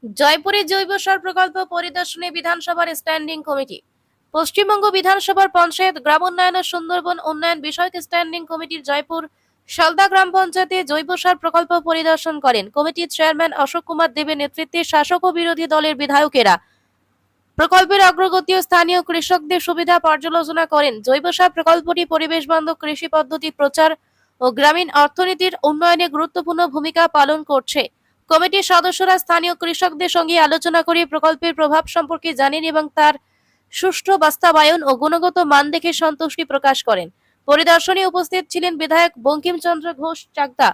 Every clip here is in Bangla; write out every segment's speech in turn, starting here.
জয়পুরে জৈব সার প্রকল্প পরিদর্শনে বিধানসভার স্ট্যান্ডিং কমিটি। পশ্চিমবঙ্গ বিধানসভার পঞ্চায়েত, গ্রামোন্নয়ন ও সুন্দরবন উন্নয়ন বিষয়ক স্ট্যান্ডিং কমিটির জয়পুর শালদা গ্রাম পঞ্চায়েতে জৈব সার প্রকল্প পরিদর্শন করেন। কমিটির চেয়ারম্যান অশোক কুমার দেবের নেতৃত্বে শাসক ও বিরোধী দলের বিধায়কেরা প্রকল্পের অগ্রগতি ও স্থানীয় কৃষকদের সুবিধা পর্যালোচনা করেন। জৈব সার প্রকল্পটি পরিবেশ বান্ধব কৃষি পদ্ধতি প্রচার ও গ্রামীণ অর্থনীতির উন্নয়নে গুরুত্বপূর্ণ ভূমিকা পালন করছে। কমিটির সদস্যরা স্থানীয় কৃষকদের সঙ্গে আলোচনা করে প্রকল্পের প্রভাব সম্পর্কে জানেন এবং তার সুষ্ঠু বাস্তবায়ন ও গুণগত মান দেখে সন্তুষ্টি প্রকাশ করেন। পরিদর্শনে উপস্থিত ছিলেন বিধায়ক বঙ্কিমচন্দ্র ঘোষ চাকদা,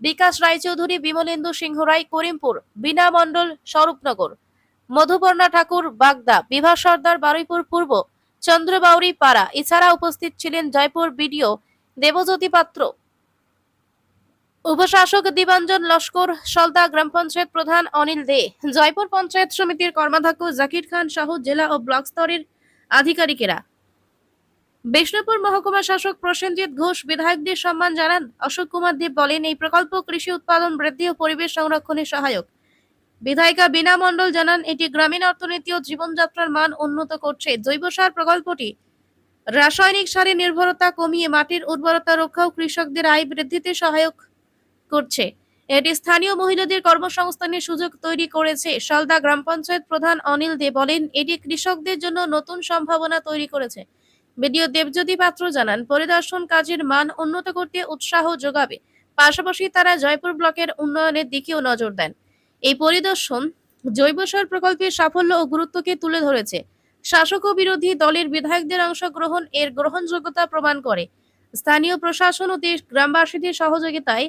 বিকাশ রায়চৌধুরী, বিমলেন্দু সিংহ রায় করিমপুর, বীণা মণ্ডল স্বরূপনগর, মধুপর্ণা ঠাকুর বাগদা, বিভা সর্দার বারুইপুর পূর্ব, চন্দ্রবাউরি পাড়া। এছাড়া উপস্থিত ছিলেন জয়পুর বিডিও দেবজ্যোতি পাত্র, উপশাসক দীপাঞ্জন লস্কর, শালদা গ্রাম পঞ্চায়েত প্রধান অনিল দে, জয়পুর পঞ্চায়েত সমিতির কর্মাধ্যক্ষ জাকির খান সহ জেলা ও ব্লক স্তরের আধিকারিকেরা। বিষ্ণুপুর মহকুমা শাসক প্রসেনজিৎ ঘোষ বিধায়কদের সম্মান জানান। অশোক কুমার দেব বলেন, এই প্রকল্প কৃষি উৎপাদন বৃদ্ধি ও পরিবেশ সংরক্ষণে সহায়ক। বিধায়িকা বীণা মণ্ডল জানান, এটি গ্রামীণ অর্থনীতি ও জীবনযাত্রার মান উন্নত করছে। জৈব সার প্রকল্পটি রাসায়নিক সারের নির্ভরতা কমিয়ে মাটির উর্বরতা রক্ষা ও কৃষকদের আয় বৃদ্ধিতে সহায়ক করছে। এটি স্থানীয় মহিলাদের কর্মসংস্থানের সুযোগ তৈরি করেছে। শালদা গ্রাম পঞ্চায়েত প্রধান অনিল দে বলেন, এটি কৃষকদের জন্য নতুন সম্ভাবনা তৈরি করেছে। বিডিও দেবজ্যোতি পাত্র জানান, পরিদর্শন কাজের মান উন্নত করতে উৎসাহ যোগাবে, পাশাপাশি তারা জয়পুর ব্লকের উন্নয়নের দিকেও নজর দেন। এই পরিদর্শন জৈব সার প্রকল্পের সাফল্য ও গুরুত্বকে তুলে ধরেছে। শাসক ও বিরোধী দলের বিধায়কদের অংশগ্রহণ এর গ্রহণযোগ্যতা প্রমাণ করে। স্থানীয় প্রশাসন ও গ্রামবাসীদের সহযোগিতায়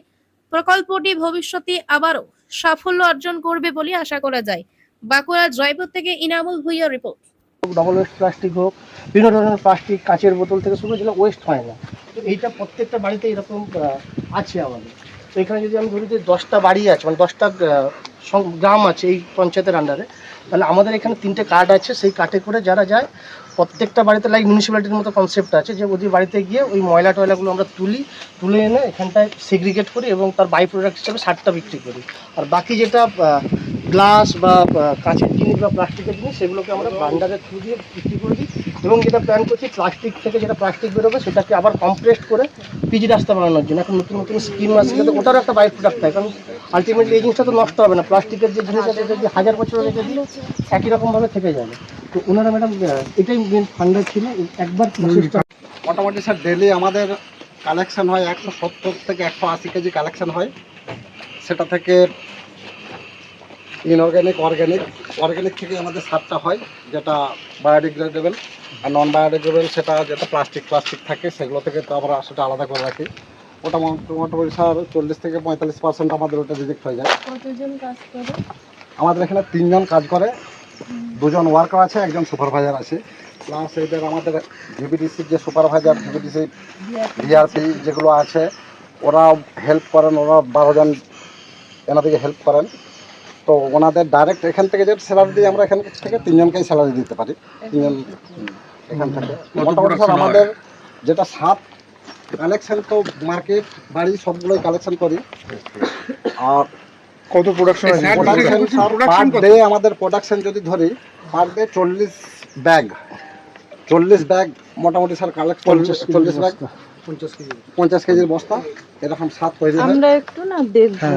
প্রকল্পটি ভবিষ্যতে আবারও সাফল্য অর্জন করবে বলে আশা করা যায়। বাঁকুড়া জয়পুর থেকে Inamul Bhuiya report. Double waste plastic হোক, বিভিন্ন ধরনের প্লাস্টিক, কাঁচের বোতল থেকে শুরু যেগুলো ওয়েস্ট হয় না, তো এইটা প্রত্যেকটা বাড়িতে এরকম আছে আমাদের। তো এখানে যদি আমি ধরি যে 10টা বাড়ি আছে, মানে 10টা গ্রাম আছে এই পঞ্চায়েতের আন্ডারে, তাহলে আমাদের এখানে 3টে কার্ড আছে। সেই কার্ডে করে যারা যায় প্রত্যেকটা বাড়িতে, লাইক মিউনিসিপ্যালিটির মতো কনসেপ্ট আছে যে ওদের বাড়িতে গিয়ে ওই ময়লা টয়লাগুলো আমরা তুলে এনে এখানটায় সেগ্রিগেট করি এবং তার বাই প্রোডাক্ট হিসাবে সারটা বিক্রি করি। আর বাকি যেটা গ্লাস বা কাঁচের জিনিস বা প্লাস্টিকের জিনিস, সেগুলোকে আমরা ভান্ডারের থ্রু দিয়ে বিক্রি করে দিই। এবং যেটা প্ল্যান করছি, প্লাস্টিক থেকে যেটা প্লাস্টিক বেরোবে সেটাকে আবার কম্প্রেস্ট করে পিজি রাস্তা বানানোর জন্য এখন নতুন নতুন স্কিম আছে, যাতে ওটারও একটা বাই প্রোডাক্ট হয়। কারণ আলটিমেটলি এই জিনিসটা তো নষ্ট হবে না। প্লাস্টিকের যে জিনিস আছে যদি 1000 বছর রেখে দিই একই রকমভাবে থেকে যাবে। তো ওনারা ম্যাডাম এটাই মেন ফান্ডার ছিল একবার মোটামুটি স্যার ডেলি আমাদের কালেকশন হয় 170 থেকে 180 কেজি কালেকশন হয়। সেটা থেকে অর্গ্যানিক থেকে আমাদের সারটা হয়, যেটা বায়োডিগ্রেডেবল। আর নন বায়োডিগ্রেডেবল সেটা যেটা প্লাস্টিক থাকে, সেগুলো থেকে তো আমরা সেটা আলাদা করে রাখি। ওটা মোটামুটি স্যার 40 থেকে 45% আমাদের ওটা রিজেক্ট হয়ে যায়। কতজন কাজ করে? আমাদের এখানে 3 জন কাজ করে, 2 জন ওয়ার্কার আছে, 1 জন সুপারভাইজার আছে। প্লাস এদের আমাদের ভিবিডিসির যে সুপারভাইজার, ভিবিডিসি ভিআরপি যেগুলো আছে, ওরা হেল্প করেন। ওরা 12 জন এনাদেরকে হেল্প করেন। তো ওনাদের ডাইরেক্ট এখান থেকে যে স্যালারি দিই, আমরা এখান থেকে 3 জনকেই স্যালারি দিতে পারি। 3 জন এখান থেকে। মোটামুটি স্যার আমাদের যেটা 7 কালেকশন, তো মার্কেট বাড়ি সবগুলোই কালেকশন করি। আর কত প্রোডাকশন আছে? পার ডে আমাদের প্রোডাকশন যদি ধরি, পার ডে 40 ব্যাগ মোটামুটি স্যার কালেক্ট 40 ব্যাগ 50 কেজির বস্তা এরকম 7 তৈরি হয়। আমরা একটু না দেখবো।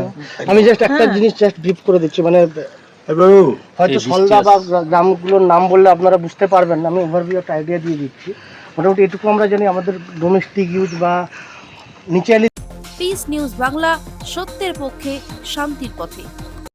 আমি জাস্ট একটা জিনিস ব্রিফ করে দিচ্ছি, মানে হয়তো সলদা বা গ্রামগুলোর নাম বললে আপনারা বুঝতে পারবেন না, আমি ওভারভিউ একটা আইডিয়া দিয়ে দিচ্ছি। মোটামুটি এটুকু আমরা জানি, আমাদের ডোমেস্টিক ইউজ বা নিচে পিস নিউজ বাংলা, সত্যের পক্ষে শান্তির পথে।